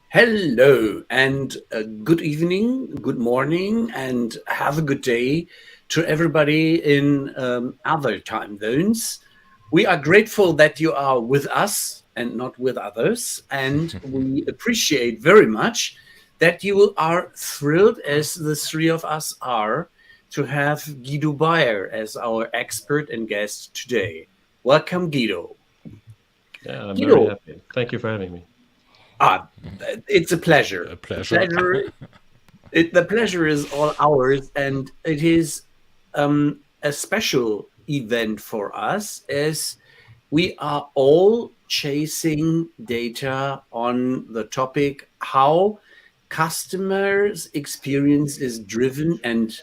Hello and good evening, good morning, and have a good day to everybody in other time zones. We are grateful that you are with us and not with others, and we appreciate very much that you are thrilled, as the three of us are, to have Guido Beier as our expert and guest today. Welcome, Guido. Yeah, I'm very Guido, happy. Thank you for having me. ah, it's a pleasure. A The pleasure. pleasure the pleasure is all ours, and it is a special event for us as we are all chasing data on the topic how customers' experience is driven and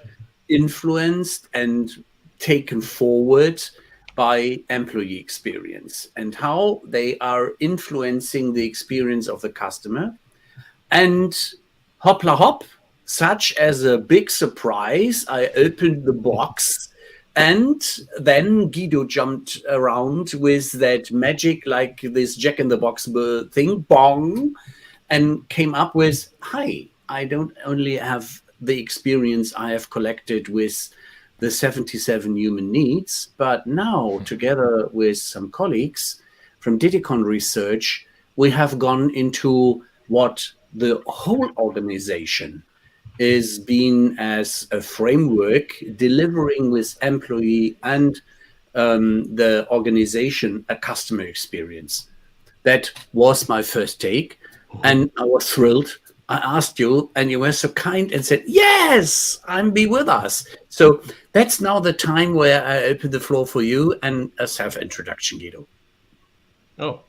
influenced and taken forward by employee experience and how they are influencing the experience of the customer. And hopla hop, such as a big surprise, I opened the box and then Guido jumped around with that magic, like this Jack in the Box thing, bong, and came up with, hi, I don't only have the experience I have collected with the 77 human needs, but now together with some colleagues from Detecon Research, we have gone into what the whole organization is being as a framework, delivering with employee and the organization a customer experience. That was my first take, and I was thrilled. I asked you, and you were so kind and said, "Yes, I'm be with us." So that's now the time where I open the floor for you and a self-introduction, Guido. Oh,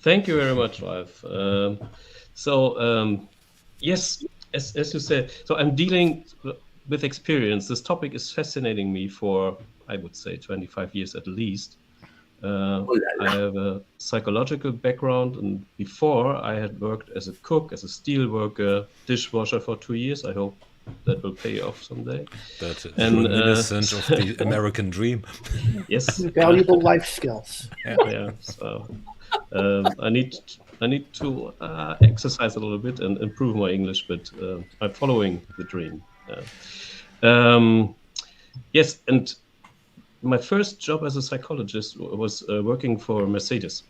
thank you very much, Ralph. Yes, as you said, so I'm dealing with experience. This topic is fascinating me for, I would say, 25 years at least. Oh la I la. have a psychological background, and before I had worked as a cook, as a steel worker, dishwasher for 2 years. I hope that will pay off someday. That's And reminiscent of the American dream. yes, Valuable life skills. yeah. So I need to exercise a little bit and improve my English, but I'm following the dream. Yes, and my first job as a psychologist was working for Mercedes,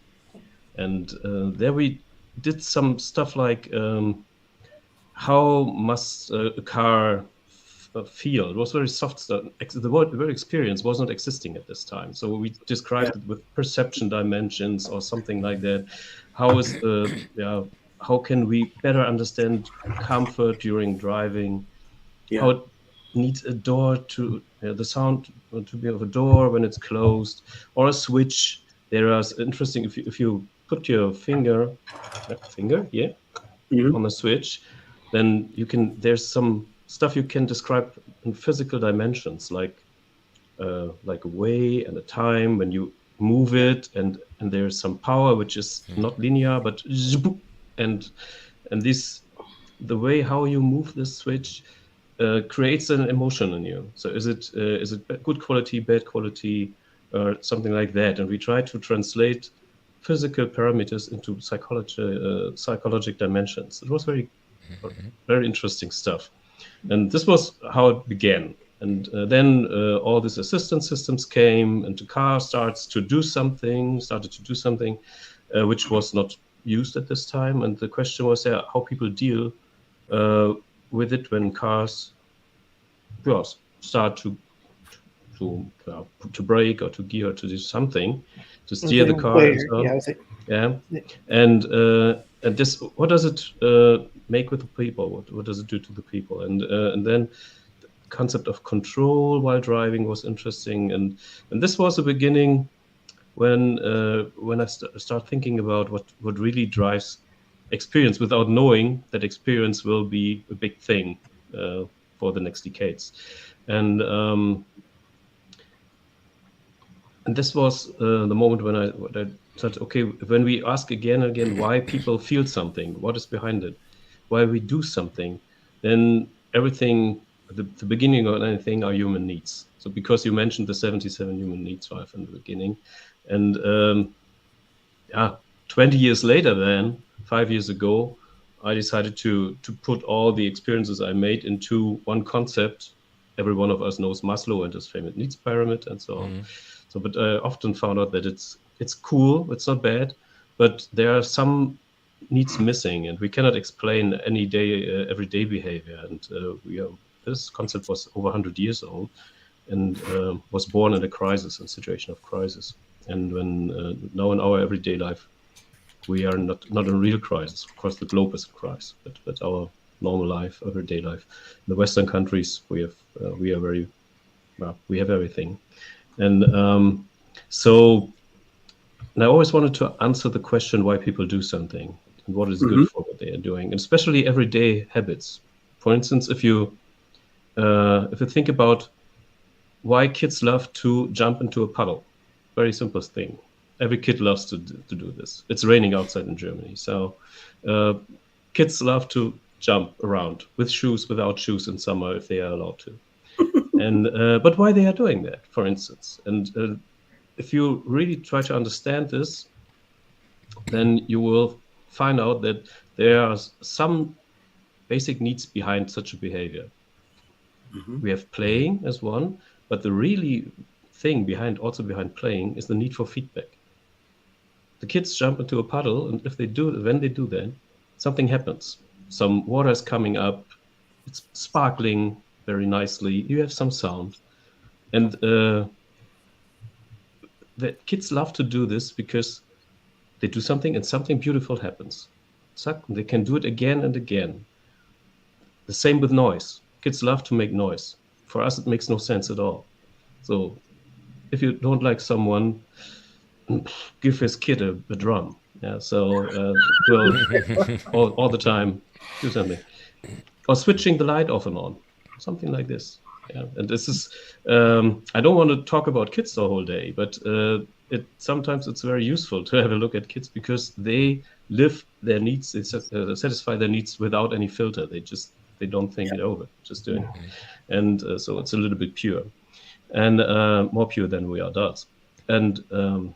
and there we did some stuff like how must a car feel. It was very soft stuff. The word experience was not existing at this time, so we described it with perception dimensions or something like that. How is how can we better understand comfort during driving? How Yeah. it needs a door to the sound to be of a door when it's closed, or a switch. There are interesting, if you put your finger here Mhm. on the switch, then you can, there's some stuff you can describe in physical dimensions, like a way and a time when you move it, and there's some power which is not linear but and this, the way how you move this switch creates an emotion in you. So is it good quality, bad quality, or something like that? And we try to translate physical parameters into psychological dimensions. It was very interesting stuff, and this was how it began. And then all these assistance systems came, and the car started to do something, which was not used at this time. And the question was how people deal with it when cars start to brake or to gear or to do something to steer the car and so on. Yeah, and this, what does it make with the people? What does it do to the people? And then the concept of control while driving was interesting, and this was the beginning when I start thinking about what really drives experience, without knowing that experience will be a big thing for the next decades. And this was the moment when I said, okay, when we ask again and again why people feel something, what is behind it, why we do something, then everything, the beginning of anything are human needs. So because you mentioned the 77 human needs, Ralph, in the beginning, and 20 years later, then 5 years ago, I decided to put all the experiences I made into one concept. Every one of us knows Maslow and his famous needs pyramid and so on. So, but I often found out that it's cool, it's not bad, but there are some needs missing, and we cannot explain any day everyday behavior. And this concept was over 100 years old, and was born in a crisis, in a situation of crisis. And when now in our everyday life, we are not in a real crisis. Of course, the globe is in crisis, but our normal life, everyday life, in the Western countries, we have everything, and so. And I always wanted to answer the question why people do something and what is good for what they are doing, and especially everyday habits. For instance, if you think about why kids love to jump into a puddle, very simplest thing. Every kid loves to do this. It's raining outside in Germany, so kids love to jump around with shoes, without shoes in summer if they are allowed to. And but why they are doing that, for instance, and if you really try to understand this, then you will find out that there are some basic needs behind such a behavior. We have playing as one, but the really thing behind playing is the need for feedback. The kids jump into a puddle, and when they do that, something happens. Some water is coming up, it's sparkling very nicely, you have some sound, and the kids love to do this because they do something and something beautiful happens. They can do it again and again. The same with noise. Kids love to make noise. For us, it makes no sense at all. So if you don't like someone, give his kid a drum. Yeah, so we'll all the time do something. Or switching the light off and on, something like this. Yeah, and this is, I don't want to talk about kids the whole day, but sometimes it's very useful to have a look at kids because they live their needs, they satisfy their needs without any filter. They don't think it over, just doing it. And so it's a little bit pure, and more pure than we adults. And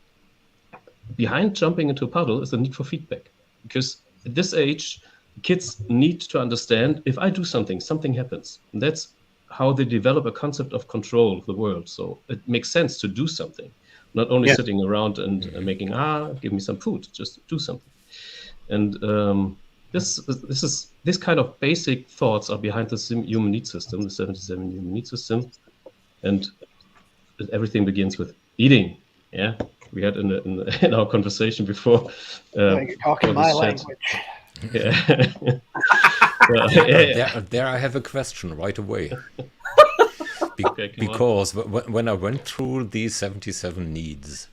behind jumping into a puddle is the need for feedback, because at this age, kids need to understand if I do something, something happens. And that's how they develop a concept of control of the world. So it makes sense to do something, not only sitting around and making, give me some food, just do something. And this kind of basic thoughts are behind the human need system, the 77 human need system. And everything begins with eating. Yeah, we had in our conversation before. You're talking my language. Yeah. There I have a question right away. Because when I went through these 77 needs,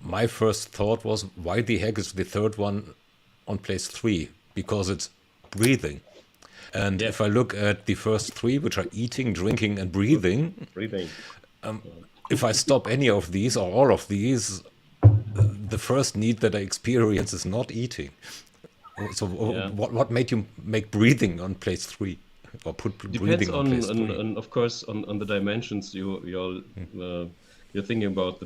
my first thought was, why the heck is the third one on place 3? Because it's breathing. And if I look at the first 3, which are eating, drinking, and breathing, if I stop any of these or all of these, the first need that I experience is not eating. So what made you make breathing on place 3, or put breathing on place 3? Depends of course on the dimensions you're thinking about.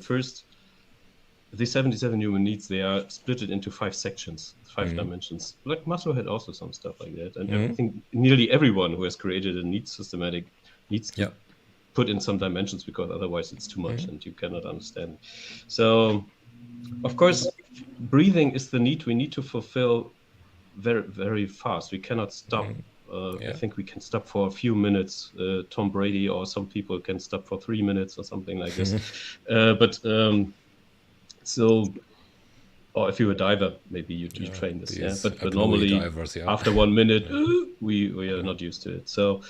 The 77 human needs, they are split into 5 sections, 5 dimensions. Like Maslow had also some stuff like that, and I think nearly everyone who has created a needs systematic needs to put in some dimensions, because otherwise it's too much and you cannot understand. So of course, breathing is the need we need to fulfill very, very fast. We cannot stop. I think we can stop for a few minutes. Tom Brady or some people can stop for 3 minutes or something like this. Or if you're a diver, maybe you train this. But normally divers, after 1 minute, we are not used to it. So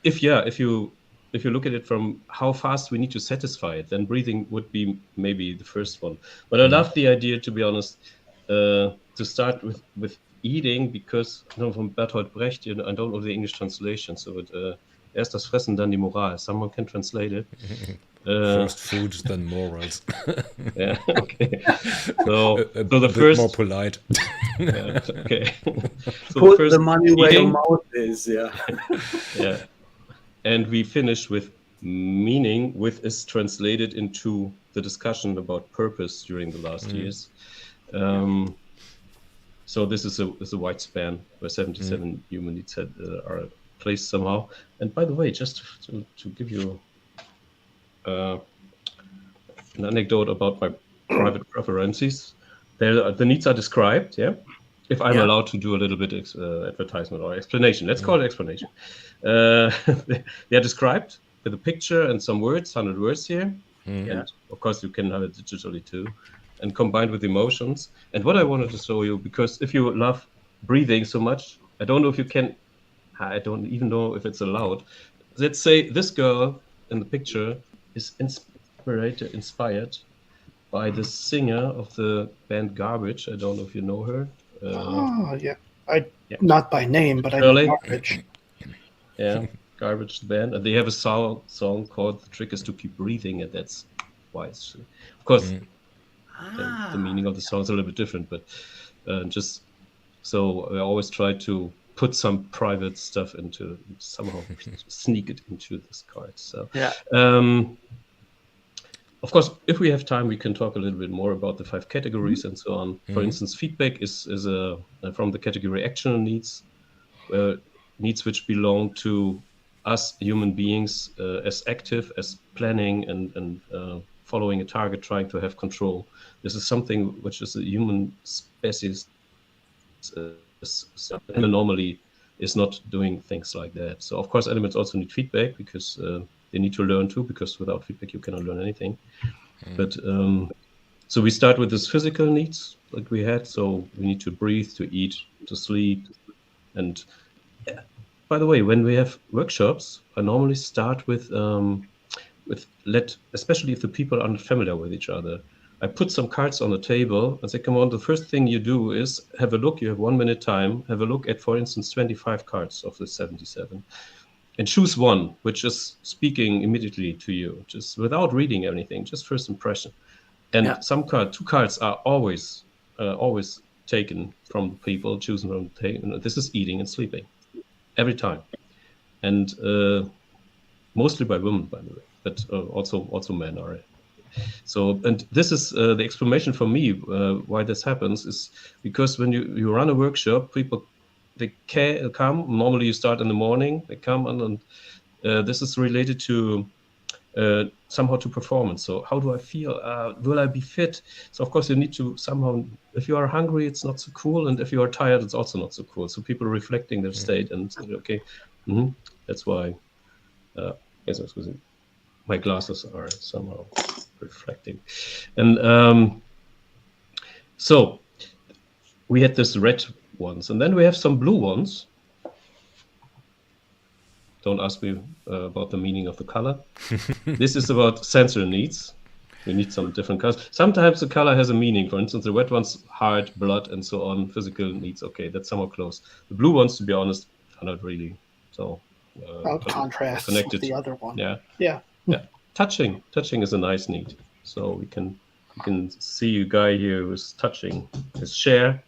if you look at it from how fast we need to satisfy it, then breathing would be maybe the first one. But I love the idea, to be honest, to start with eating, because from Bertolt Brecht, I don't know the English translation, so erst das Fressen, dann die Moral. Someone can translate it. First foods, then morals. Yeah, okay. So a the bit first more polite. okay. So Put first the money where your eating. mouth is. Yeah. Yeah. And we finish with meaning, which is translated into the discussion about purpose during the last years. So this is a wide span where 77 human needs are placed somehow. And by the way, just to give you an anecdote about my private preferences, the needs are described, yeah? If I'm allowed to do a little bit advertisement or explanation, let's call it explanation. They are described with a picture and some words, 100 words here. And of course, you can have it digitally too, and combined with emotions. And what I wanted to show you, because if you love breathing so much, I don't know if you can, I don't even know if it's allowed. Let's say this girl in the picture is inspired by the singer of the band Garbage. I don't know if you know her. Oh, yeah. Not by name, but Shirley? I know Garbage. Yeah, Garbage the band. And they have a song called "The Trick Is to Keep Breathing," and that's why it's. Of course, the meaning of the song is a little bit different, but just so I always try to put some private stuff into somehow sneak it into this card. So of course, if we have time, we can talk a little bit more about the 5 categories and so on. For instance, feedback is from the category actional needs, needs which belong to us human beings as active, as planning and following a target, trying to have control. This is something which is a human species normally is not doing things like that. So of course, elements also need feedback because they need to learn too, because without feedback, you cannot learn anything. But so we start with this physical needs like we had. So we need to breathe, to eat, to sleep. And by the way, when we have workshops, I normally start with especially if the people are not familiar with each other, I put some cards on the table and say, come on, the first thing you do is have a look. You have 1 minute time. Have a look at, for instance, 25 cards of the 77. And choose one which is speaking immediately to you, just without reading anything, just first impression. And two cards are always taken from the people, chosen from the table. This is eating and sleeping, every time, and mostly by women, by the way, but also men are. So, and this is the explanation for me why this happens is because when you run a workshop, people. They come. Normally, you start in the morning. They come and this is related to somehow to performance. So, how do I feel? Will I be fit? So, of course, you need to somehow. If you are hungry, it's not so cool, and if you are tired, it's also not so cool. So, people are reflecting their state and okay, that's why. Yes, my glasses are somehow reflecting, and so we had this red ones, and then we have some blue ones. Don't ask me about the meaning of the color. This is about sensory needs. We need some different colors. Sometimes the color has a meaning. For instance, the red ones, heart, blood, and so on. Physical needs. Okay, that's somehow close. The blue ones, to be honest, are not really so contrast connected. with the other one. Yeah. Touching is a nice need. So we can see a guy here who's touching his chair.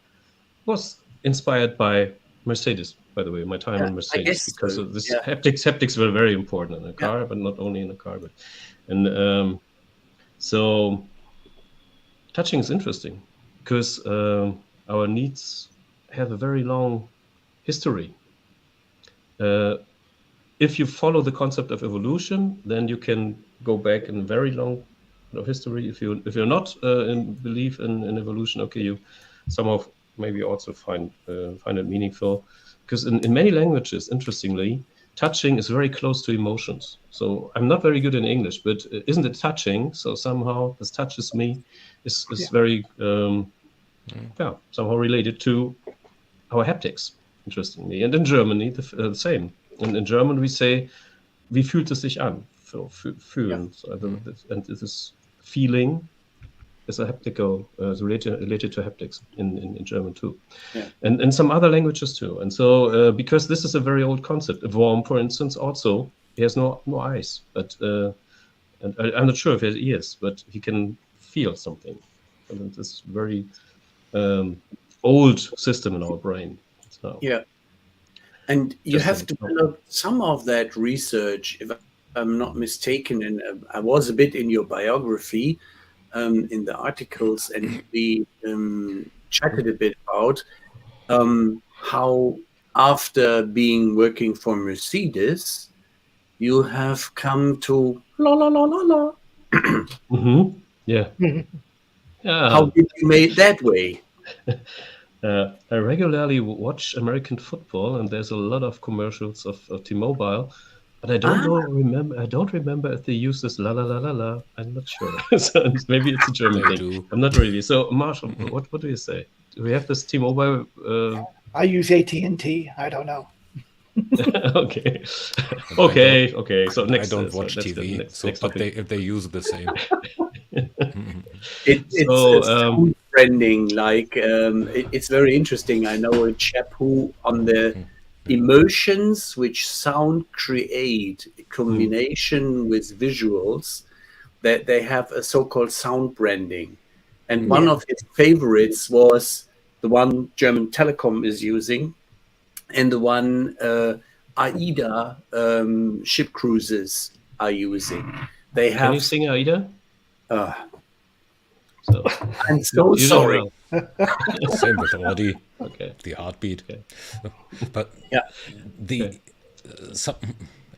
Was inspired by Mercedes, by the way, my time in Mercedes, because of this haptics were very important in a car, but not only in a car. So touching is interesting because our needs have a very long history. If you follow the concept of evolution, then you can go back in a very long history. If you're not believe in evolution, okay, you somehow maybe also find it meaningful, because in many languages, interestingly, touching is very close to emotions. So I'm not very good in English, but isn't it touching? So somehow this touches me is very somehow related to our haptics, interestingly. And in Germany, the same. And in German we say, wie fühlt es sich an? So fühlen. So, and this feeling is a haptical related to haptics in German too, and some other languages too. And so because this is a very old concept, a worm, for instance, also he has no eyes, but and I'm not sure if he has ears, but he can feel something. And this very old system in our brain. So. And you have developed some of that research, if I'm not mistaken, and I was a bit in your biography. In the articles, and we chatted a bit about how after being working for Mercedes, you have come to la la la la la. Mm-hmm. Yeah. How did you make that way? I regularly watch American football, and there's a lot of commercials of T-Mobile, but I don't remember. I don't remember if they use this la la la la la. I'm not sure. So maybe it's a German They thing. do. I'm not really. So Marshall, what do you say? Do we have this T-Mobile? I use AT&T. I don't know. Okay. Okay. So next. I don't so watch that's TV, good. Next but topic. if they use the same. It's sound branding. Like it's very interesting. I know a chap who on the emotions which sound create a combination with visuals, that they have a so-called sound branding. And one of his favorites was the one German Telecom is using, and the one AIDA ship cruises are using. They have. Can you sing Aida? I'm so sorry. Same with Audi. Okay. The heartbeat. Okay. But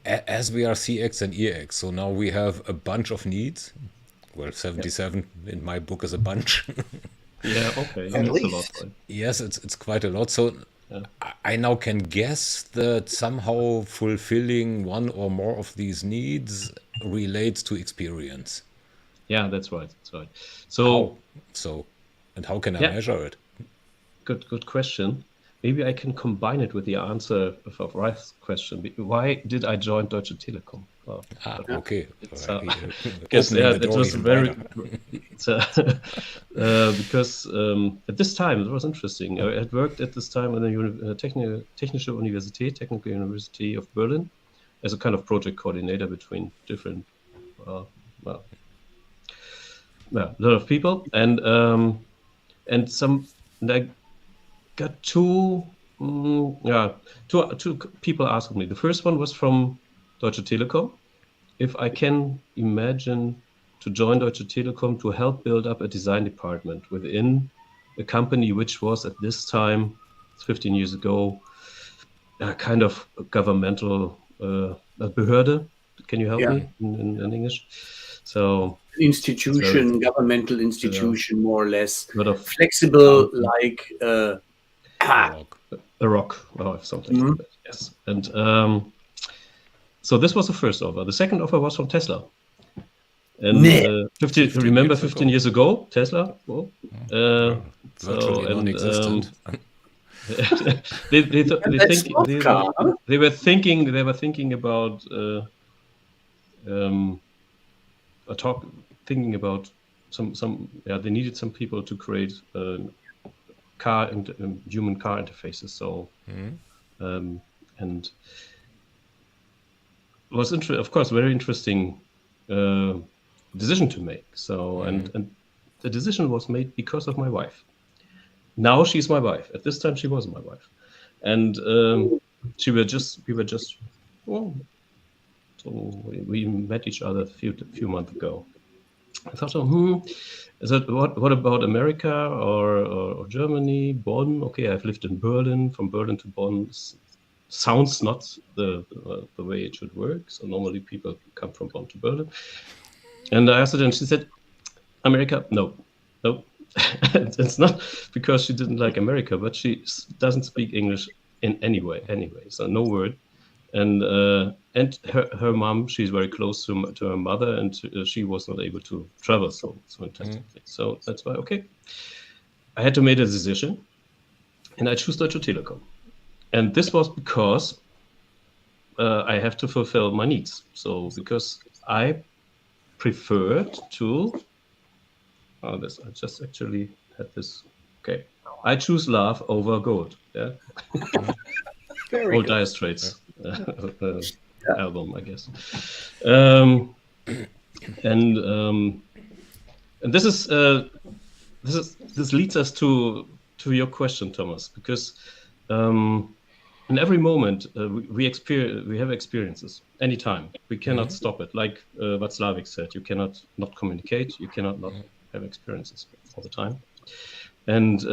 as we are CX and EX, so now we have a bunch of needs. Well, 77 in my book is a bunch. Yeah, okay. At That's least. a lot. Right? Yes, it's quite a lot. So I now can guess that somehow fulfilling one or more of these needs relates to experience. Yeah, that's right. So and how can I measure it? Good question. Maybe I can combine it with the answer of Ralph's question. Why did I join Deutsche Telekom? Okay. Because that was very because at this time it was interesting. I had worked at this time in the Technische Universität, Technical University of Berlin, as a kind of project coordinator between different a lot of people, and I got two people asking me. The first one was from Deutsche Telekom, if I can imagine to join Deutsche Telekom to help build up a design department within a company which was at this time, 15 years ago, a kind of governmental Behörde. Can you help me in English? So institution, governmental institution, more or less, of flexible, like a rock or something like that. Yes, and so this was the first offer. The second offer was from Tesla. And 15 years ago, Tesla. Well, virtually non-existent. They were thinking about thinking about some. Yeah, they needed some people to create car and human car interfaces. So and it was of course very interesting decision to make. So and the decision was made because of my wife. Now she's my wife. At this time she wasn't my wife, and we were just well. So we met each other a few months ago. I thought, is that what about America or Germany, Bonn? Okay, I've lived in Berlin. From Berlin to Bonn sounds not the way it should work. So normally people come from Bonn to Berlin. And I asked her, and she said, America? No. It's not because she didn't like America, but she doesn't speak English in any way anyway. So no word. And her mom, she's very close to her mother, and she was not able to travel so intensively. So that's why, okay, I had to make a decision, and I chose Deutsche Telekom. And this was because I have to fulfill my needs. So because I preferred to, I just actually had this, okay, I choose love over gold. Yeah. Old Dire Straits album, I guess. And this leads us to your question, Thomas, because in every moment we have experiences anytime. We cannot stop it. Like what Slavik said, you cannot not communicate. You cannot not have experiences all the time. And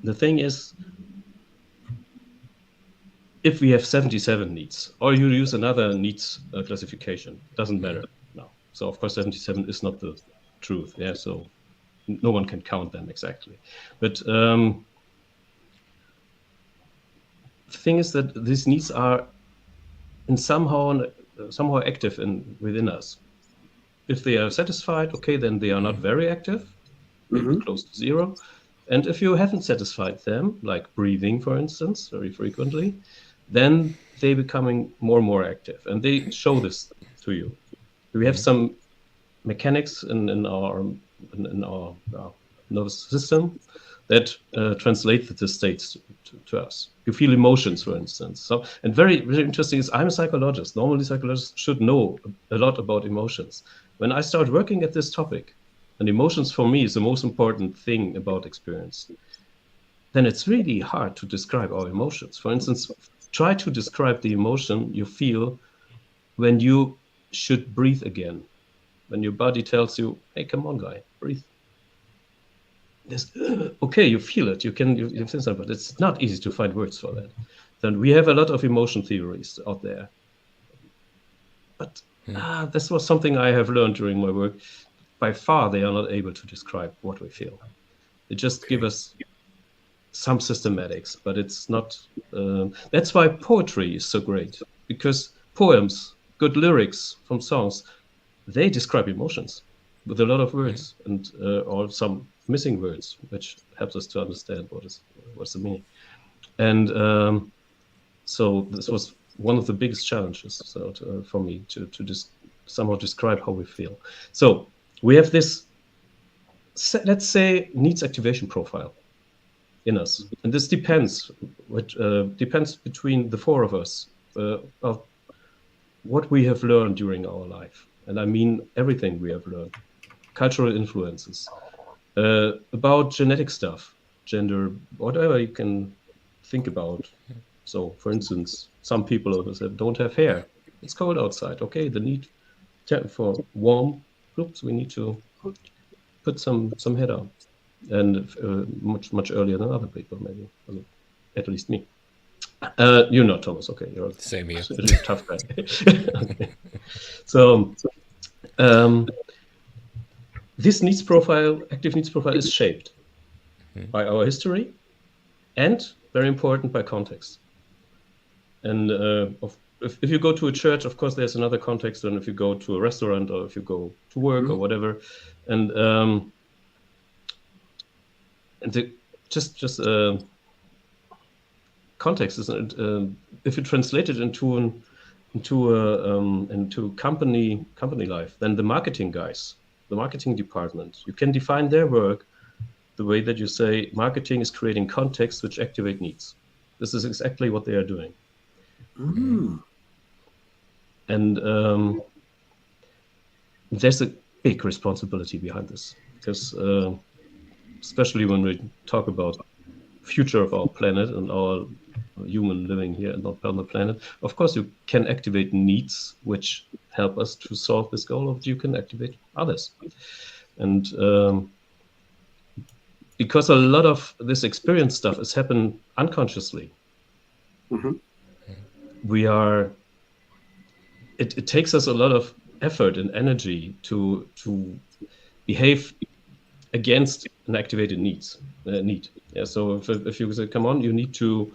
the thing is, if we have 77 needs, or you use another needs classification, doesn't matter now. So of course 77 is not the truth. Yeah, so no one can count them exactly. But the thing is that these needs are in somehow active within us. If they are satisfied, okay, then they are not very active, maybe close to zero. And if you haven't satisfied them, like breathing, for instance, very frequently, then they becoming more and more active, and they show this to you. We have some mechanics in our nervous system that translate the states to us. You feel emotions, for instance. So, and very, very interesting is, I'm a psychologist. Normally, psychologists should know a lot about emotions. When I start working at this topic, and emotions for me is the most important thing about experience, then it's really hard to describe our emotions. For instance, try to describe the emotion you feel when you should breathe again. When your body tells you, hey, come on, guy, breathe. Okay, you feel it, you feel something, but it's not easy to find words for that. Then we have a lot of emotion theories out there. But this was something I have learned during my work. By far, they are not able to describe what we feel. They just give us some systematics, but it's not. That's why poetry is so great, because poems, good lyrics from songs, they describe emotions with a lot of words and or some missing words, which helps us to understand what's the meaning. And so this was one of the biggest challenges for me to somehow describe how we feel. So we have this, let's say, needs activation profile in us, and this depends between the four of us of what we have learned during our life, and I mean everything we have learned, cultural influences, about genetic stuff, gender, whatever you can think about. So, for instance, some people don't have hair. It's cold outside. Okay, the need for warm. Oops, we need to put some hair on, and much earlier than other people, maybe. At least me. You're not, Thomas. Okay, you're same here. A tough guy. Okay. So this needs profile, active needs profile, is shaped by our history, and very important, by context. And if you go to a church, of course, there's another context than if you go to a restaurant or if you go to work or whatever. And context is if you translate it into company life, then the marketing guys, the marketing department, you can define their work the way that you say marketing is creating context which activate needs. This is exactly what they are doing. And there's a big responsibility behind this, because especially when we talk about future of our planet and our human living here and not on the planet, of course you can activate needs which help us to solve this goal, of you can activate others. And because a lot of this experience stuff has happened unconsciously, it takes us a lot of effort and energy to behave against an activated need. Yeah. So if you say, come on, you need to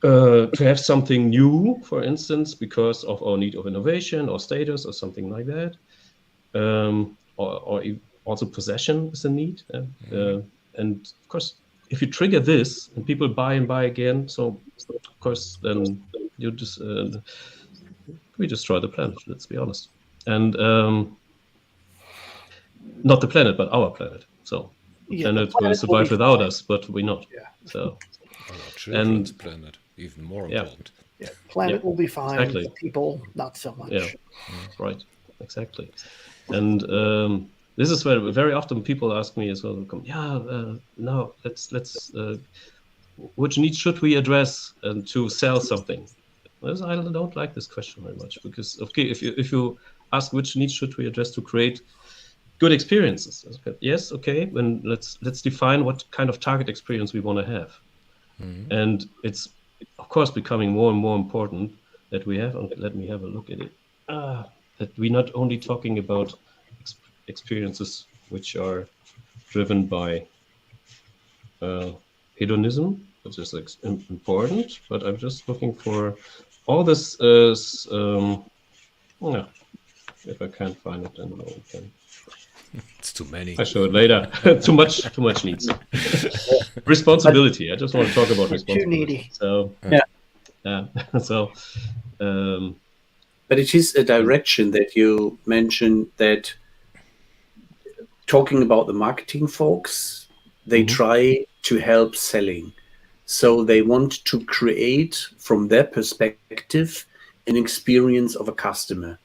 have something new, for instance, because of our need of innovation or status or something like that, or also possession is a need. And of course, if you trigger this and people buy and buy again, so of course then you just we destroy the planet. Let's be honest, and not the planet, but our planet. So the planet will survive without us, but we not. Yeah. So our children's planet, even more important. Yeah, planet will be fine. Exactly. People, not so much. Yeah, right. Exactly. And this is where very often people ask me as well. No, let's. Which needs should we address to sell something? I don't like this question very much, because okay, if you ask which needs should we address to create good experiences. Yes, okay. Then let's define what kind of target experience we want to have. And it's of course becoming more and more important that we have. Let me have a look at it. That we're not only talking about experiences which are driven by hedonism, which is important, but I'm just looking for all this. If I can't find it, then we can. It's too many. I show it later. too much needs. Responsibility. I just want to talk about responsibility. So yeah. So. But it is a direction that you mentioned, that talking about the marketing folks, they try to help selling. So they want to create, from their perspective, an experience of a customer.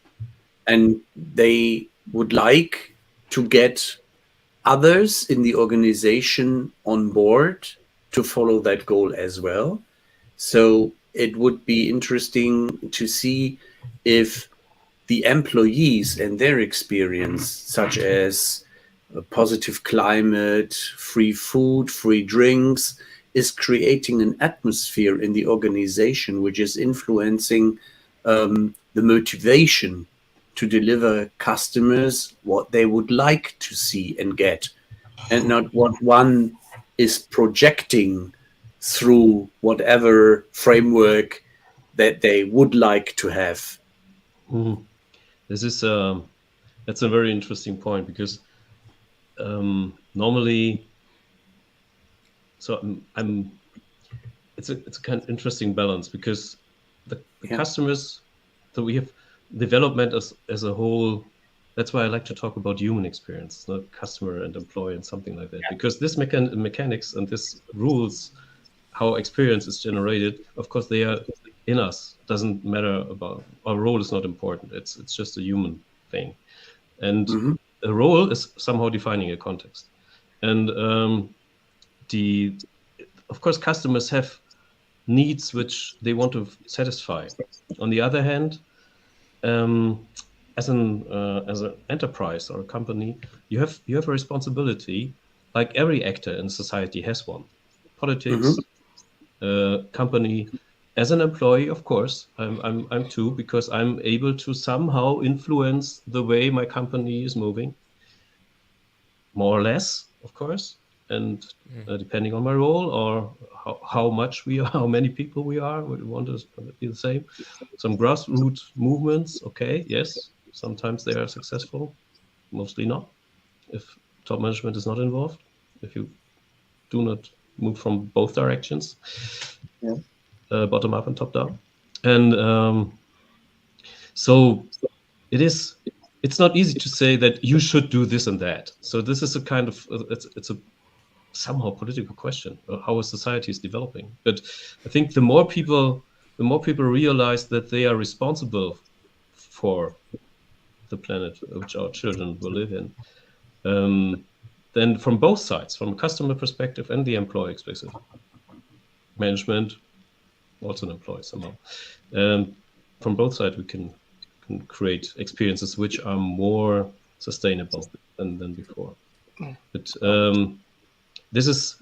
And they would like to get others in the organization on board to follow that goal as well. So it would be interesting to see if the employees and their experience, such as a positive climate, free food, free drinks, is creating an atmosphere in the organization which is influencing the motivation to deliver customers what they would like to see and get, and not what one is projecting through whatever framework that they would like to have. This is that's a very interesting point, because normally, so it's a kind of interesting balance, because the customers, so we have development as a whole. That's why I like to talk about human experience, not customer and employee and something like that, because this mechanics and this rules how experience is generated, of course they are in us. Doesn't matter about our role, is not important. It's just a human thing, and the role is somehow defining a context. And of course customers have needs which they want to satisfy. On the other hand, as an enterprise or a company, you have a responsibility, like every actor in society has one. Politics, company. As an employee, of course, I'm too, because I'm able to somehow influence the way my company is moving, more or less, of course, and depending on my role or how much we are, how many people we are, we want to be the same. Some grassroots movements, okay, yes, sometimes they are successful, mostly not. If top management is not involved, if you do not move from both directions. Bottom up and top down, and so it's not easy to say that you should do this and that. So this is a kind of it's a somehow political question, how a society is developing. But I think the more people realize that they are responsible for the planet which our children will live in, then from both sides, from a customer perspective and the employee perspective, management, also an employee somehow. From both sides, we can create experiences which are more sustainable than before. But this is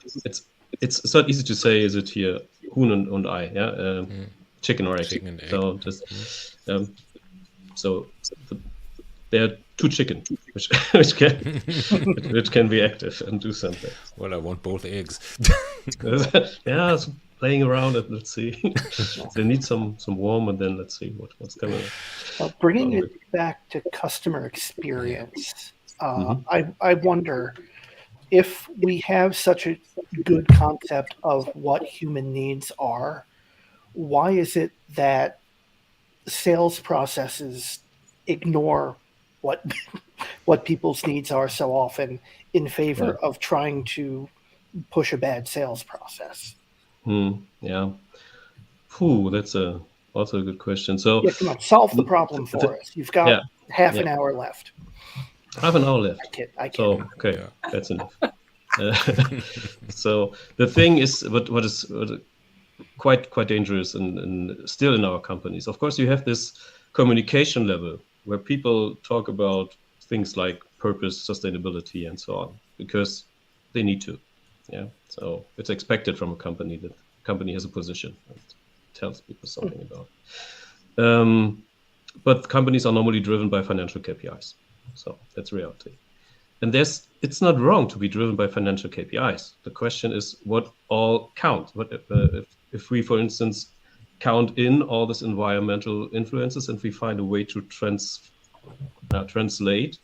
it's not easy to say. Is it here Huhn and Ei? Yeah, chicken or egg. Chicken and egg. So there are two chicken which can be active and do something. Well, I want both eggs. Yeah. So playing around and let's see. They need some warm, and then let's see what's coming. Bringing it back to customer experience, I wonder if we have such a good concept of what human needs are, why is it that sales processes ignore what people's needs are so often in favor of trying to push a bad sales process? Yeah. That's also a good question. So come on, solve the problem for us. You've got half an hour left. Half an hour left. I kid. So okay, that's enough. So the thing is, what is quite dangerous and still in our companies. Of course, you have this communication level where people talk about things like purpose, sustainability, and so on, because they need to. Yeah, so it's expected from a company that company has a position and tells people something about it. But companies are normally driven by financial KPIs, so that's reality. And it's not wrong to be driven by financial KPIs. The question is what all count. What if we, for instance, count in all this environmental influences and we find a way to translate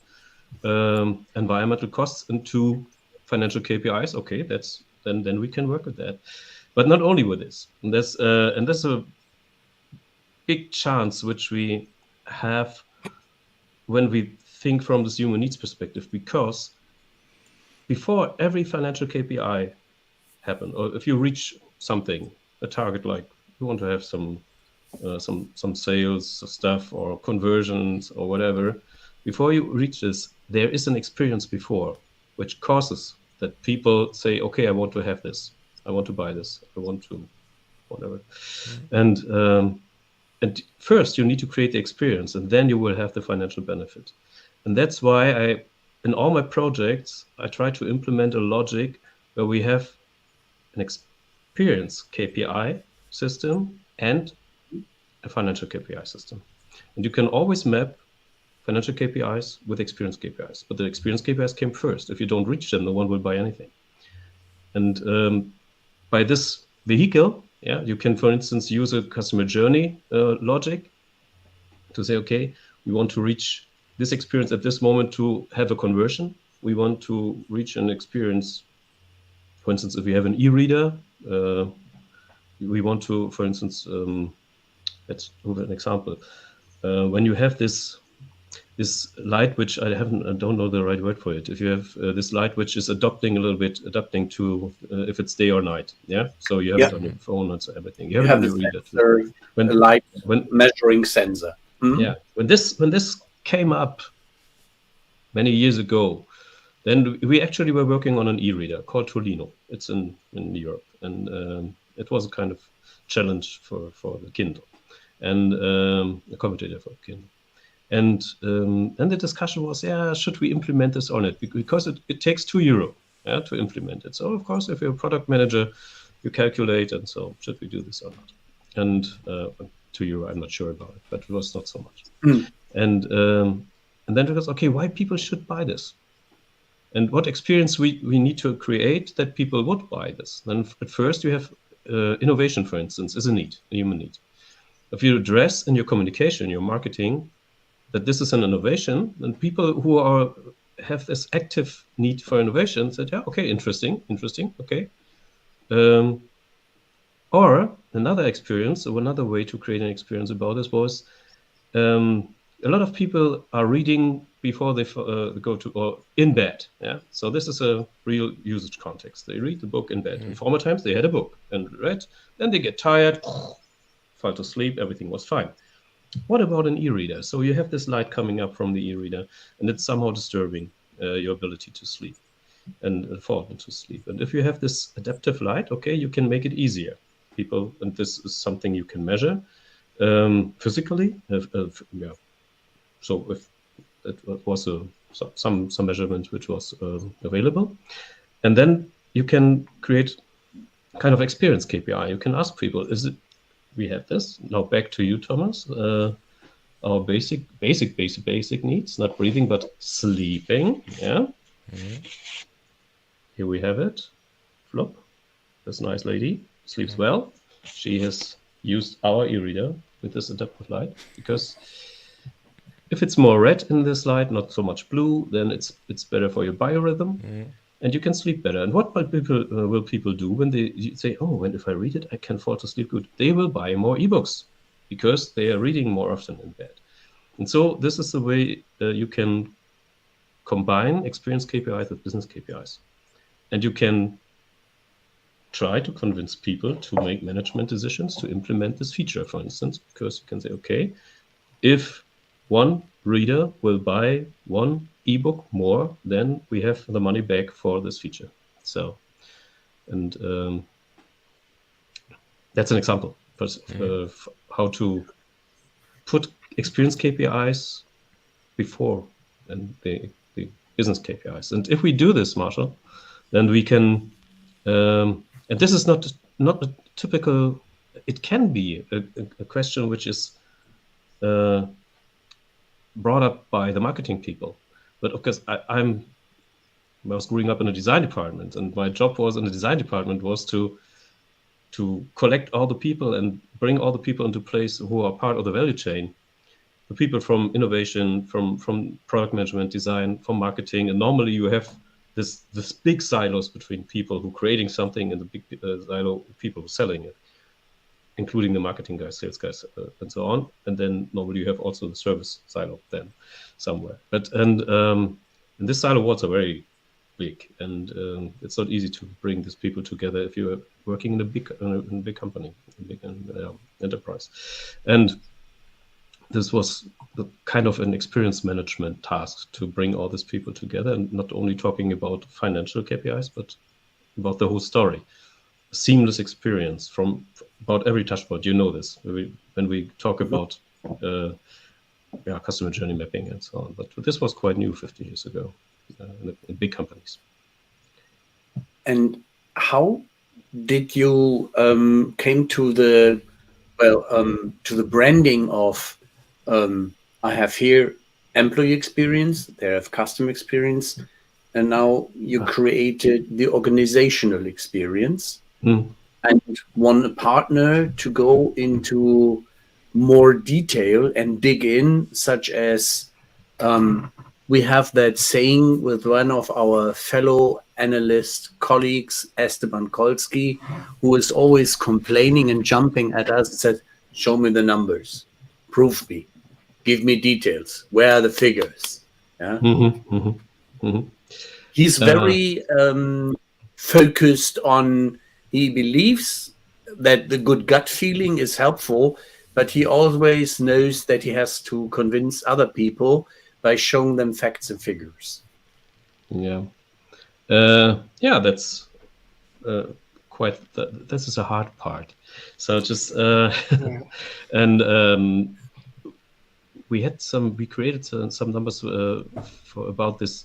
environmental costs into financial KPIs? Okay, then we can work with that. But not only with this. And that's a big chance which we have when we think from this human needs perspective, because before every financial KPI happen, or if you reach something, a target, like you want to have some sales stuff or conversions or whatever, before you reach this, there is an experience before which causes that people say, okay, I want to have this, I want to buy this, I want to whatever. And first you need to create the experience, and then you will have the financial benefit. And that's why in all my projects, I try to implement a logic where we have an experience KPI system and a financial KPI system. And you can always map financial KPIs with experience KPIs, but the experience KPIs came first. If you don't reach them, no one will buy anything. And by this vehicle, yeah, you can, for instance, use a customer journey logic to say, okay, we want to reach this experience at this moment to have a conversion. We want to reach an experience, for instance, if we have an e-reader, we want to, for instance, let's move an example. When you have this light, which I don't know the right word for it. If you have this light which is adapting to if it's day or night, yeah. So you have it on your phone and so everything. You have it on your reader. When the light measuring sensor. Hmm? Yeah. When this came up many years ago, then we actually were working on an e-reader called Tolino. It's in Europe, and it was a kind of challenge for the Kindle, and a competitor for Kindle. And the discussion was, should we implement this or not? Because it takes €2 to implement it. So of course, if you're a product manager, you calculate, and so should we do this or not? And €2, I'm not sure about it, but it was not so much. Mm. And then it was, okay, why people should buy this? And what experience we need to create that people would buy this? Then at first you have innovation, for instance, is a human need. If you address in your communication, your marketing, that this is an innovation, and people who have this active need for innovation said, yeah, okay, interesting, okay. Or another experience, or another way to create an experience about this was, a lot of people are reading before they go to, or in bed. Yeah, so this is a real usage context. They read the book in bed. In former times, they had a book and read, then they get tired, fall to sleep, everything was fine. What about an e-reader? So you have this light coming up from the e-reader, and it's somehow disturbing your ability to sleep and fall into sleep. And if you have this adaptive light, okay, you can make it easier. People, and this is something you can measure physically. So if it was some measurement which was available, and then you can create kind of experience KPI. You can ask people, we have this. Now back to you, Thomas. Our basic needs, not breathing, but sleeping. Yeah. Mm-hmm. Here we have it. Flop. This nice lady sleeps well. She has used our e-reader with this adaptive light, because if it's more red in this light, not so much blue, then it's better for your biorhythm. Mm-hmm. And you can sleep better. And what will people do when they say, oh, if I read it, I can fall to sleep good? They will buy more ebooks because they are reading more often in bed. And so this is the way you can combine experience KPIs with business KPIs. And you can try to convince people to make management decisions to implement this feature, for instance, because you can say, okay, if one reader will buy one ebook more, then we have the money back for this feature. So, and that's an example of how to put experience KPIs before, and they business KPIs. And if we do this, Marshall, then we can, and this is not a typical, it can be a question which is brought up by the marketing people. But of course, I was growing up in a design department, and my job was in the design department was to collect all the people and bring all the people into place who are part of the value chain. The people from innovation, from product management, design, from marketing, and normally you have this big silos between people who are creating something and the big silo people who are selling it, including the marketing guys, sales guys, and so on. And then normally you have also the service silo then somewhere. And this silo walls are very big, and it's not easy to bring these people together if you're working in a big company, a big enterprise. And this was the kind of an experience management task to bring all these people together, and not only talking about financial KPIs, but about the whole story. Seamless experience from about every touch point. You know this when we talk about customer journey mapping and so on. But this was quite new 50 years ago in big companies. And how did you came to the branding of I have here employee experience, there have customer experience, and now you created the organizational experience and want a partner to go into more detail and dig in, such as we have that saying with one of our fellow analyst colleagues, Esteban Kolsky, who is always complaining and jumping at us and said, show me the numbers, prove me, give me details, where are the figures? Yeah? He's very focused on, he believes that the good gut feeling is helpful, but he always knows that he has to convince other people by showing them facts and figures. That's this is a hard part. So just and we created some numbers about this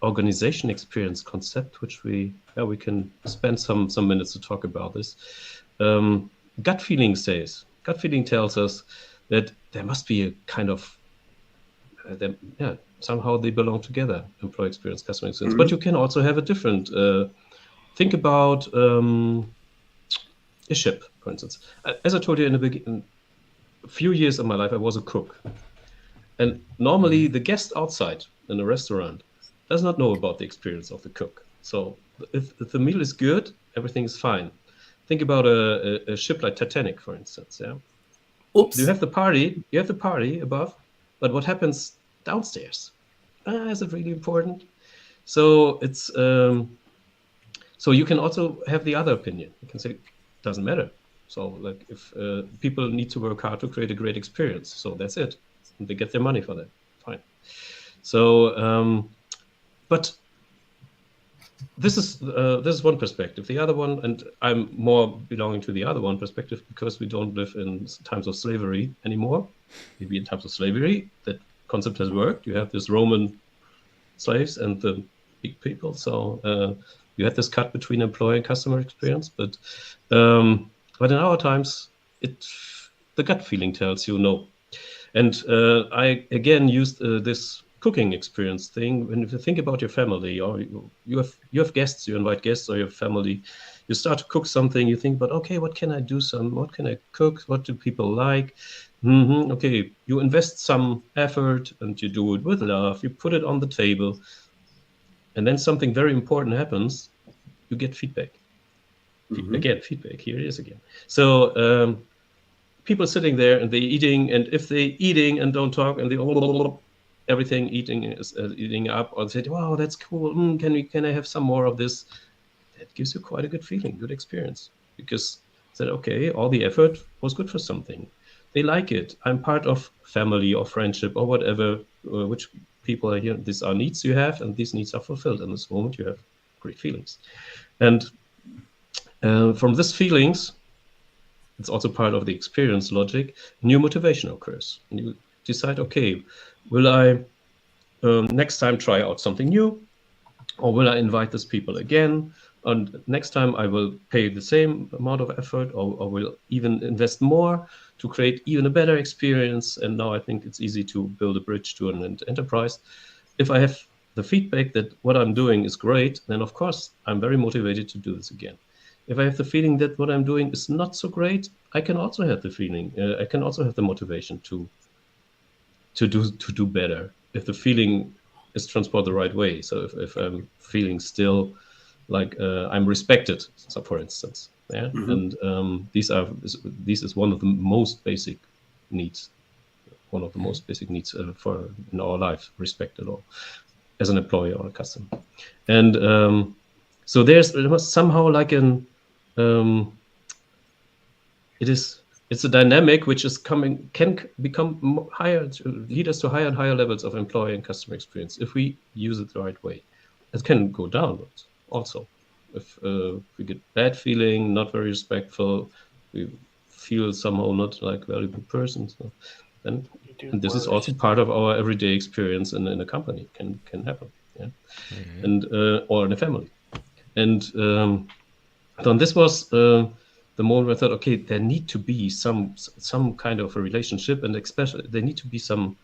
organization experience concept, which we can spend some minutes to talk about this. Gut feeling tells us that there must be a kind of somehow they belong together, employee experience, customer experience. But you can also have a different think about a ship, for instance. As I told you in the beginning, a few years of my life I was a cook, and normally the guest outside in a restaurant does not know about the experience of the cook. So if the meal is good, everything is fine. Think about a ship like Titanic, for instance. Oops. You have the party above, but what happens downstairs? Is it really important? So it's so you can also have the other opinion. You can say it doesn't matter. So like if people need to work hard to create a great experience, so that's it. And they get their money for that. Fine. So but this is one perspective. The other one, and I'm more belonging to the other one perspective because we don't live in times of slavery anymore. Maybe in times of slavery, that concept has worked. You have this Roman slaves and the big people. So you had this cut between employee and customer experience. But in our times, the gut feeling tells you no. And I again used this cooking experience thing. When if you think about your family, or you have guests, you invite guests, or your family, you start to cook something. You think about, okay, what can I do? What can I cook? What do people like? Okay, you invest some effort and you do it with love. You put it on the table, and then something very important happens. You get feedback. Again, feedback. Here it is again. So people sitting there and they eating, and if they eating and don't talk, and they everything eating is eating up, or say, wow, that's cool. Can I have some more of this? That gives you quite a good feeling, good experience, because said, okay, all the effort was good for something. They like it. I'm part of family or friendship or whatever, which people are here. These are needs you have, and these needs are fulfilled. In this moment, you have great feelings. And from these feelings, it's also part of the experience logic, new motivation occurs. And you decide, okay, will I next time try out something new, or will I invite these people again? And next time I will pay the same amount of effort, or will even invest more to create even a better experience. And now I think it's easy to build a bridge to an enterprise. If I have the feedback that what I'm doing is great, then of course I'm very motivated to do this again. If I have the feeling that what I'm doing is not so great, I can also have the feeling, I can also have the motivation to do better. If the feeling is transported the right way. So if I'm feeling still like I'm respected, so for instance, yeah, and this is one of the most basic needs, for in our life, respect at all, as an employee or a customer, and so there was somehow like it's a dynamic which is can become higher, lead us to higher and higher levels of employee and customer experience if we use it the right way. It can go downwards also. If we get bad feeling, not very respectful, we feel somehow not like valuable persons, then and this is also part of our everyday experience in a company. Can happen, yeah, and or in a family, and then this was the moment where I thought, okay, there need to be some kind of a relationship, and especially there need to be some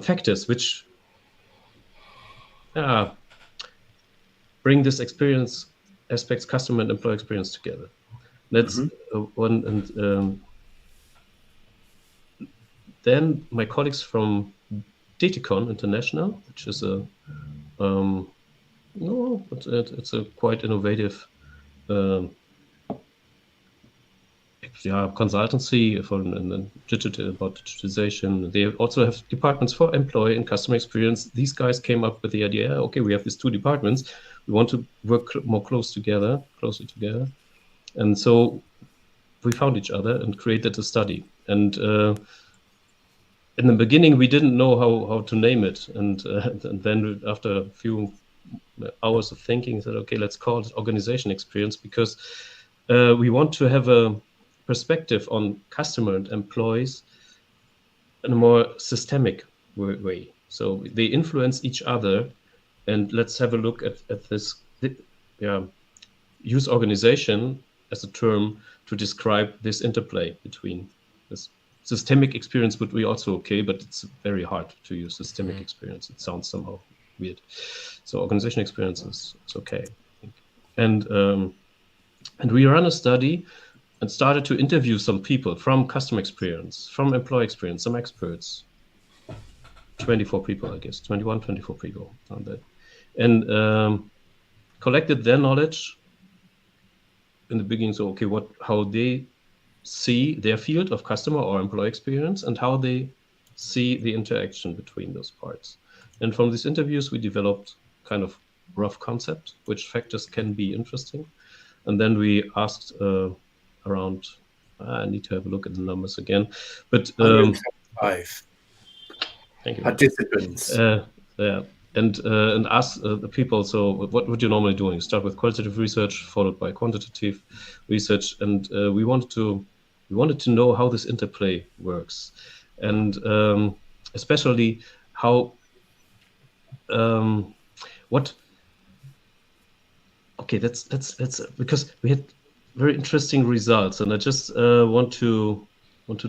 factors which bring this experience aspects, customer and employee experience together. That's one. And then my colleagues from Detecon International, which is it's a quite innovative consultancy for about digitization. They also have departments for employee and customer experience. These guys came up with the idea, okay, we have these two departments, we want to work more closely together. And so we found each other and created a study. And in the beginning, we didn't know how to name it. And then after a few hours of thinking, we said, okay, let's call it organization experience, because we want to have a perspective on customer and employees in a more systemic way. So they influence each other, and let's have a look at this. Use organization as a term to describe this interplay between this systemic experience would be also okay, but it's very hard to use systemic experience. It sounds somehow weird. So organization experience is okay, I think. And we ran a study and started to interview some people from customer experience, from employee experience, some experts, 24 people, I guess, 24 people on that. And collected their knowledge in the beginning. So, okay, how they see their field of customer or employee experience and how they see the interaction between those parts. And from these interviews, we developed kind of rough concept, which factors can be interesting. And then we asked around, I need to have a look at the numbers again, but 175 thank you. Participants. And ask the people, so what would you normally do? You start with qualitative research, followed by quantitative research, and we wanted to know how this interplay works, and especially how that's because we had very interesting results, and I just want to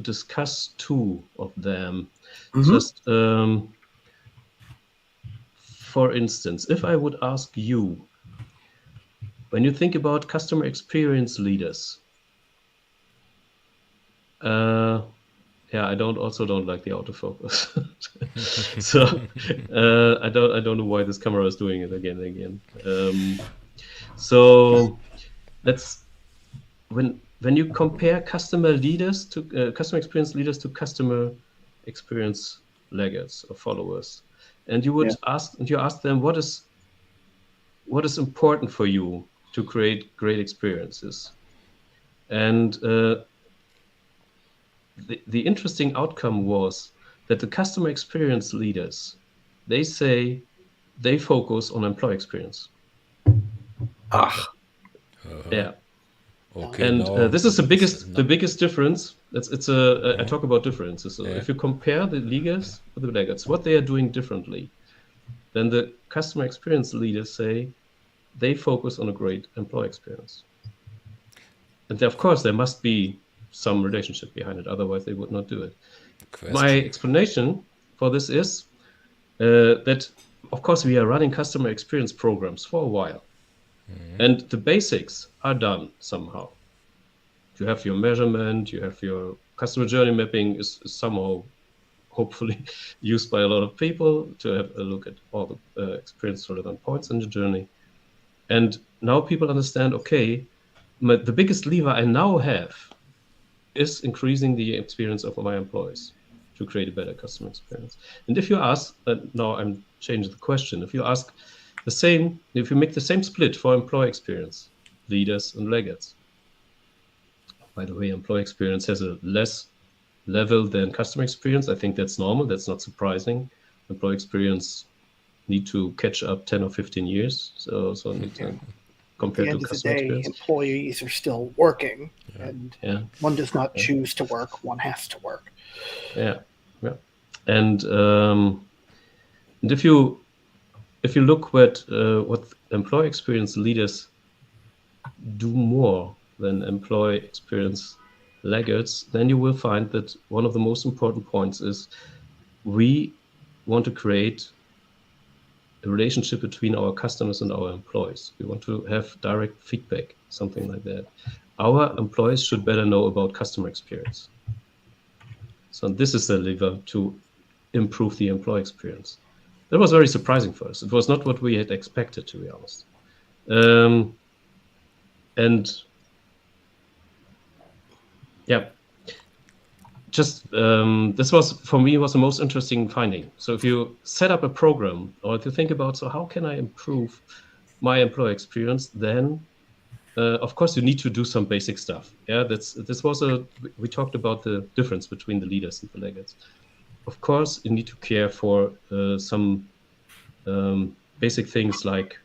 discuss two of them. Just for instance, if I would ask you, when you think about customer experience leaders, I don't like the autofocus. So I don't know why this camera is doing it again and again. So let's when you compare customer leaders to customer experience leaders to customer experience laggards or followers, and you would ask them what is important for you to create great experiences, and the interesting outcome was that the customer experience leaders, they say they focus on employee experience. Yeah. Okay. And this is the biggest difference. I talk about differences. So if you compare the leaders with the laggards, what they are doing differently, then the customer experience leaders say they focus on a great employee experience. And of course, there must be some relationship behind it, otherwise they would not do it. My explanation for this is that, of course, we are running customer experience programs for a while. And the basics are done somehow. You have your measurement, you have your customer journey mapping is somehow, hopefully, used by a lot of people to have a look at all the experience relevant points in the journey. And now people understand, okay, the biggest lever I now have is increasing the experience of my employees to create a better customer experience. And if you ask, now I'm changing the question, if you ask the same, if you make the same split for employee experience, leaders and laggards. By the way, employee experience has a less level than customer experience. I think that's normal. That's not surprising. Employee experience need to catch up 10 or 15 years. So need to, compared At the to end of the customer day, experience. employees are still working, and one does not choose to work. One has to work. Yeah. And if you look what employee experience leaders do more than employee experience laggards, then you will find that one of the most important points is we want to create a relationship between our customers and our employees. We want to have direct feedback, something like that. Our employees should better know about customer experience. So this is the lever to improve the employee experience. That was very surprising for us. It was not what we had expected, to be honest. This was, for me, was the most interesting finding. So if you set up a program, or if you think about, so how can I improve my employee experience, then of course you need to do some basic stuff. We talked about the difference between the leaders and the laggards. Of course, you need to care for some basic things like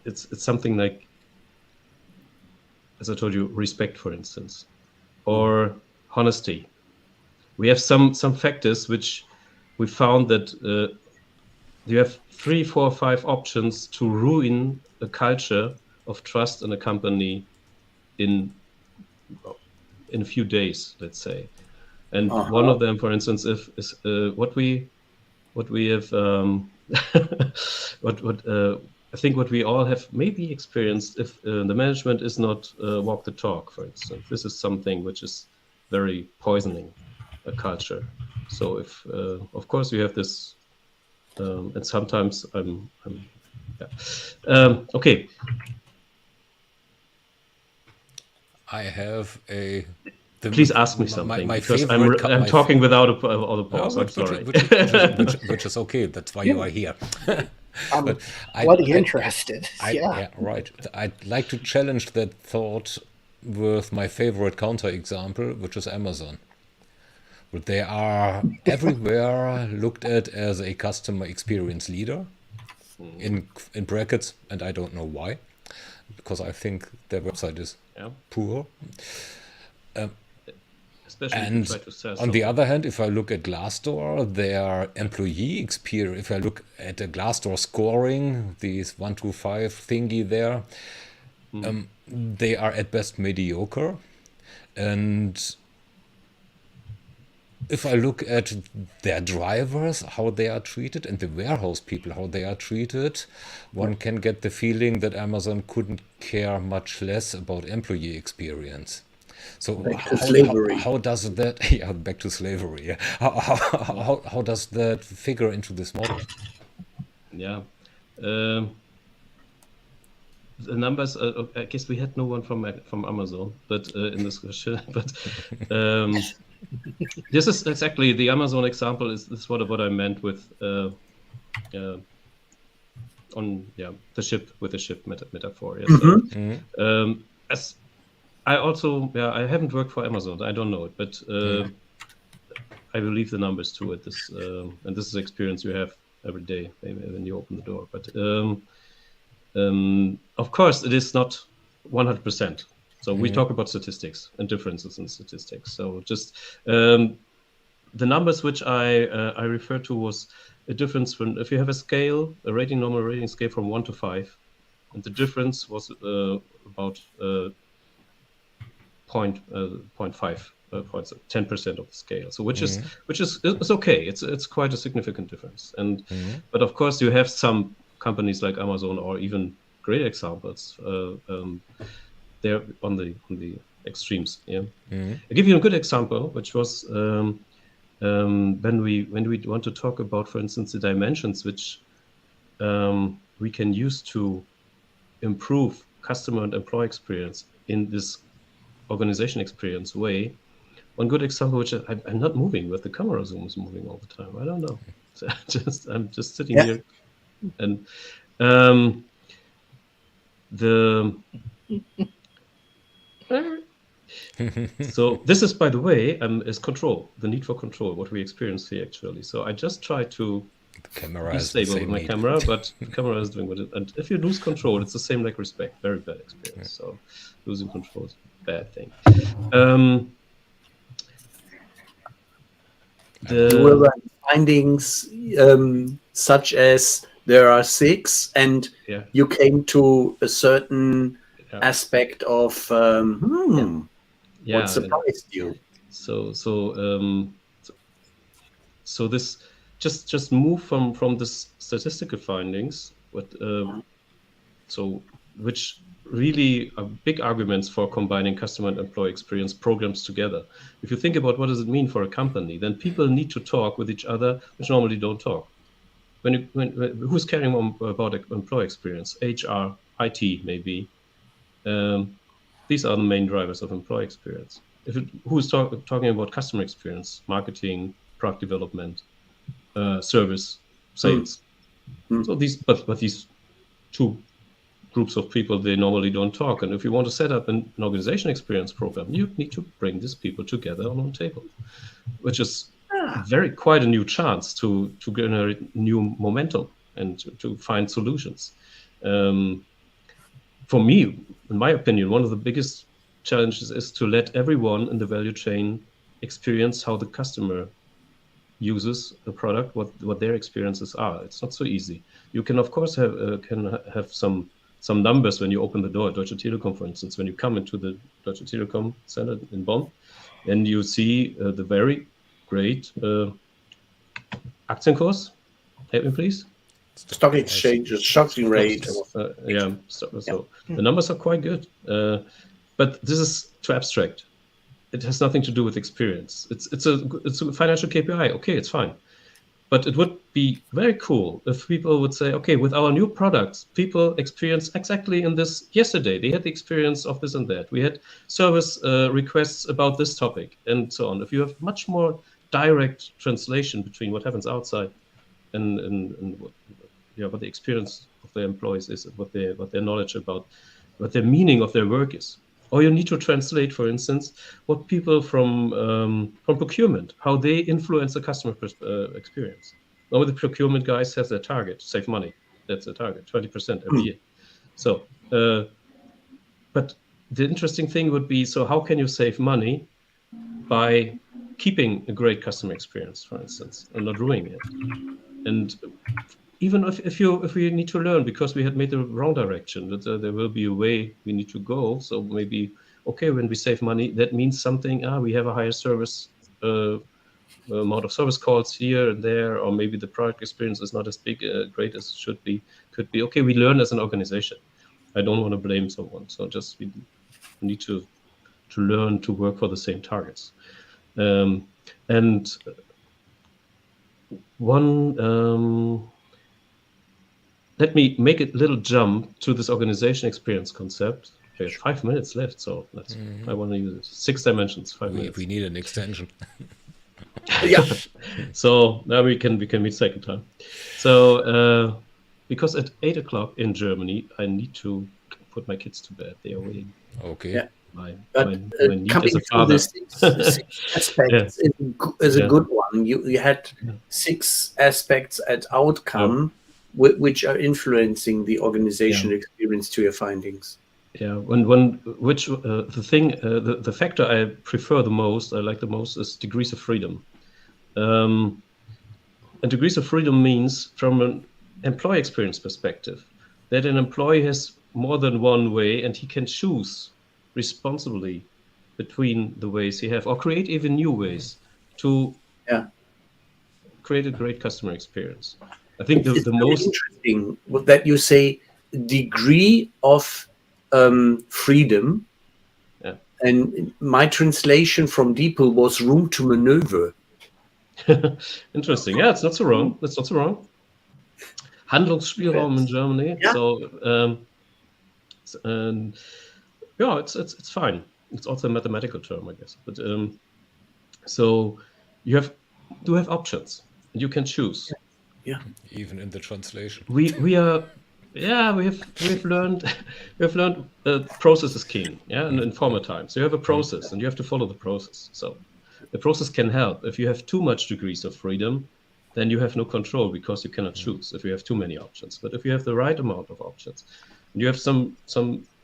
it's something like, as I told you, respect, for instance, or honesty. We have some factors which we found that you have 3, 4, 5 options to ruin a culture of trust in a company in a few days, let's say. And one of them, for instance, is what we have I think what we all have maybe experienced, if the management is not walk the talk, for instance. This is something which is very poisoning a culture. So if, of course, we have this, and sometimes okay. I have a. Please ask me something, my because favorite I'm talking without a pause. I'm sorry. Which is okay. That's why you are here. I'm bloody interested. Yeah, right. I'd like to challenge that thought with my favorite counterexample, which is Amazon. They are everywhere looked at as a customer experience leader, in brackets, and I don't know why, because I think their website is poor. And on the other hand, if I look at Glassdoor, their employee experience, if I look at the Glassdoor scoring, these 1 to 5 thingy there, they are at best mediocre. And if I look at their drivers, how they are treated, and the warehouse people, how they are treated, one can get the feeling that Amazon couldn't care much less about employee experience. So how does that? Yeah, back to slavery. Yeah. How does that figure into this model? Yeah, the numbers. I guess we had no one from Amazon, but in this question, but this is exactly the Amazon example. Is what I meant with the ship with the ship metaphor. Yeah. So, as I also, I haven't worked for Amazon. I don't know it, but I believe the numbers too at this, and this is experience you have every day when you open the door. But of course, it is not 100%. So we talk about statistics and differences in statistics. So just the numbers which I referred to was a difference from, if you have a scale, a normal rating scale from 1 to 5, and the difference was about 0.5 points, 10% of the scale. So which is okay. It's quite a significant difference. And but of course you have some companies like Amazon, or even great examples there on the extremes. Yeah. I'll give you a good example, which was when we want to talk about, for instance, the dimensions which we can use to improve customer and employee experience in this organization experience way. One good example, which I'm not moving, but the camera zoom is moving all the time. I don't know. So I'm just sitting here, and so this is, by the way, is control, the need for control, what we experience here actually. So I just try to be stable with my camera, but the camera is doing what it, and if you lose control, it's the same like respect, very bad experience. So losing control is a bad thing. You will run findings such as there are 6, and you came to a certain aspect of what surprised you. So this just move from this statistical findings, which really are big arguments for combining customer and employee experience programs together. If you think about what does it mean for a company, then people need to talk with each other, which normally don't talk. When who's caring about employee experience? HR, IT, maybe. These are the main drivers of employee experience. Who's talking about customer experience? Marketing, product development, service, sales. So these, but these two groups of people, they normally don't talk. And if you want to set up an organization experience program, you need to bring these people together on one table, which is quite a new chance to generate new momentum and to find solutions. For me, in my opinion, one of the biggest challenges is to let everyone in the value chain experience how the customer uses the product, what their experiences are. It's not so easy. You can, of course, have some numbers when you open the door at Deutsche Telekom, for instance. When you come into the Deutsche Telekom Center in Bonn, and you see the very great Aktienkurs. Help me, please. Stock exchanges, shocking rate. So the numbers are quite good, but this is too abstract. It has nothing to do with experience. It's a financial KPI. Okay, it's fine. But it would be very cool if people would say, okay, with our new products, people experience exactly in this yesterday. They had the experience of this and that. We had service requests about this topic and so on. If you have much more direct translation between what happens outside and what the experience of their employees is, what their knowledge about, what their meaning of their work is. Or you need to translate, for instance, what people from procurement, how they influence the customer experience. Now the procurement guys have their target, save money. That's the target, 20% every year. So, but the interesting thing would be, so how can you save money by keeping a great customer experience, for instance, and not ruining it? And even if we need to learn because we had made the wrong direction, that there will be a way we need to go. So maybe, okay, when we save money, that means something. We have a higher service amount of service calls here and there, or maybe the product experience is not as great as it should be. Could be okay. We learn as an organization. I don't want to blame someone. So just we need to learn to work for the same targets. And one. Let me make a little jump to this organization experience concept. We have 5 minutes left, so I want to use it. 6 dimensions, 5 minutes. We need an extension. Yeah. So now we can meet second time. So because at 8 o'clock in Germany, I need to put my kids to bed. They are waiting. Okay. Yeah. My coming need as a to father. the 6 aspects is a good one. You had 6 aspects at outcome. Which are influencing the organization experience to your findings. Yeah, the factor I prefer the most, I like the most, is degrees of freedom. And degrees of freedom means, from an employee experience perspective, that an employee has more than one way and he can choose responsibly between the ways he have, or create even new ways to create a great customer experience. I think it's the very most interesting that you say degree of freedom, and my translation from DeepL was room to maneuver. interesting. Yeah, it's not so wrong. That's not so wrong. Handlungsspielraum in Germany. Yeah. So it's fine. It's also a mathematical term, I guess. But so you have options and you can choose. Yeah. Even in the translation. We have learned process is king. Yeah, and in former times you have a process and you have to follow the process. So the process can help. If you have too much degrees of freedom, then you have no control because you cannot choose if you have too many options. But if you have the right amount of options, and you have some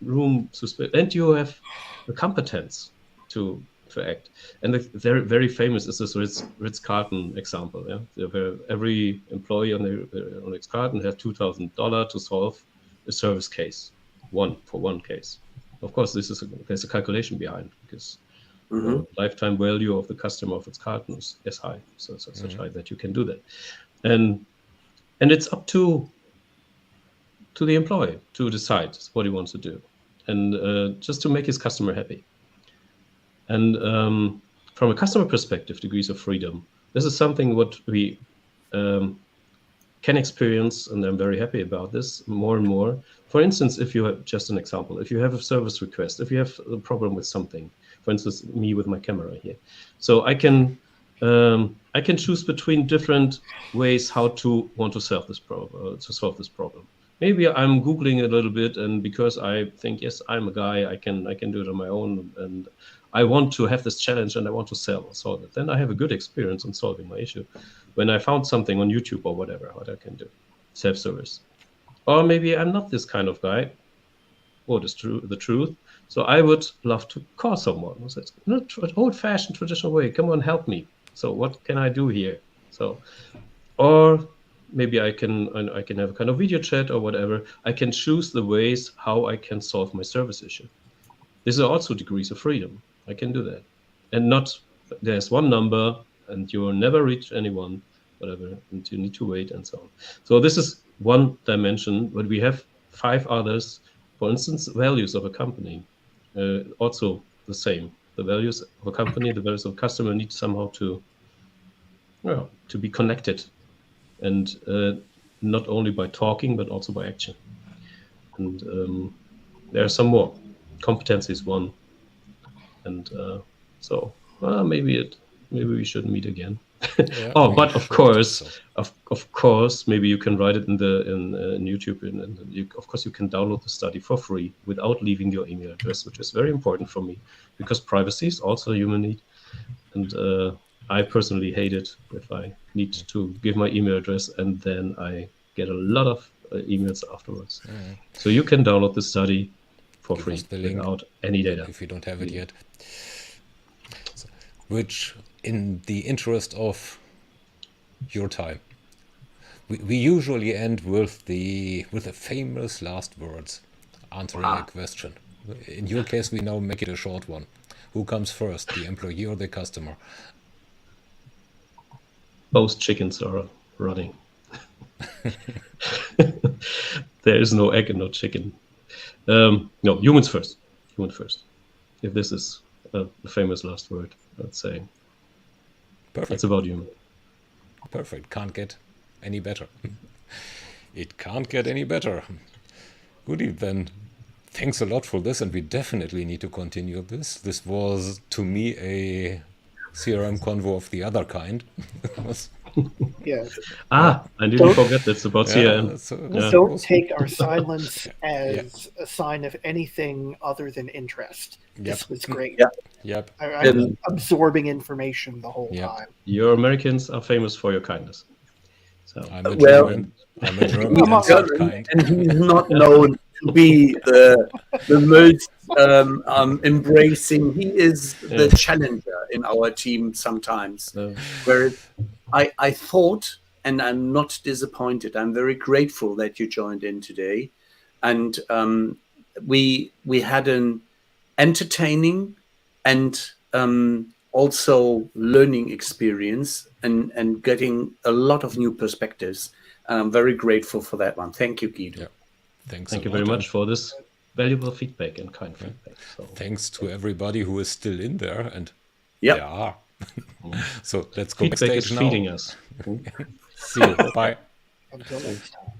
room to split, and you have the competence to act. And the very, very famous is this Ritz-Carlton example. Yeah, where every employee on Ritz-Carlton had $2,000 to solve a service case, for one case. Of course, there's a calculation behind, because the lifetime value of the customer of Ritz-Carlton is high, so it's such high that you can do that, and it's up to the employee to decide what he wants to do, and just to make his customer happy. And from a customer perspective, degrees of freedom, this is something what we can experience, and I'm very happy about this more and more. For instance, if you have, just an example, if you have a service request, if you have a problem with something, for instance, me with my camera here, so I can choose between different ways how to want to solve this problem. Maybe I'm Googling a little bit, and because I think, yes, I'm a guy, I can do it on my own, and I want to have this challenge and I want to solve it. Then I have a good experience in solving my issue. When I found something on YouTube or whatever, what I can do, self-service. Or maybe I'm not this kind of guy, or the truth. So I would love to call someone who says, not an old-fashioned traditional way, come on, help me. So what can I do here? So, or maybe I can have a kind of video chat or whatever. I can choose the ways how I can solve my service issue. These are also degrees of freedom. I can do that. And not, there's one number and you will never reach anyone, whatever, and you need to wait and so on. So this is one dimension, but we have 5 others. For instance, values of a company, also the same. The values of a company, the values of a customer need somehow to be connected, and not only by talking, but also by action. And there are some more. Competence is one, and so maybe we should meet again. Yeah, but of course, maybe you can write it in YouTube, and of course you can download the study for free without leaving your email address, which is very important for me, because privacy is also a human need, and I personally hate it if I need to give my email address and then I get a lot of emails afterwards. So you can download the study for free without any data if you don't have it yet. So, which, in the interest of your time, we usually end with the famous last words, answering a question. In your case, we now make it a short one. Who comes first, the employee or the customer? Both chickens are running. There is no egg and no chicken. No, humans first. Human first. If this is a famous last word, I'd say. Perfect. It's about human. Perfect. Can't get any better. It can't get any better. Goodie, then. Thanks a lot for this, and we definitely need to continue this. This was, to me, a CRM convo of the other kind. Yeah. I didn't forget that's about CRM. Don't take our silence as a sign of anything other than interest. This was great. Yep. I'm absorbing information the whole time. Your Americans are famous for your kindness. So I'm a German. I'm a German, and he's not known to be the most embracing. He is the challenger in our team sometimes. Whereas I thought, and I'm not disappointed, I'm very grateful that you joined in today. And we had an entertaining and also learning experience and getting a lot of new perspectives. And I'm very grateful for that one. Thank you, Guido. Yeah. Thanks. Thank you very much for this valuable feedback and kind feedback. So. Thanks to everybody who is still in there. And yeah. So let's go Feedback backstage is now. feeding us. See you. Bye. Until next time.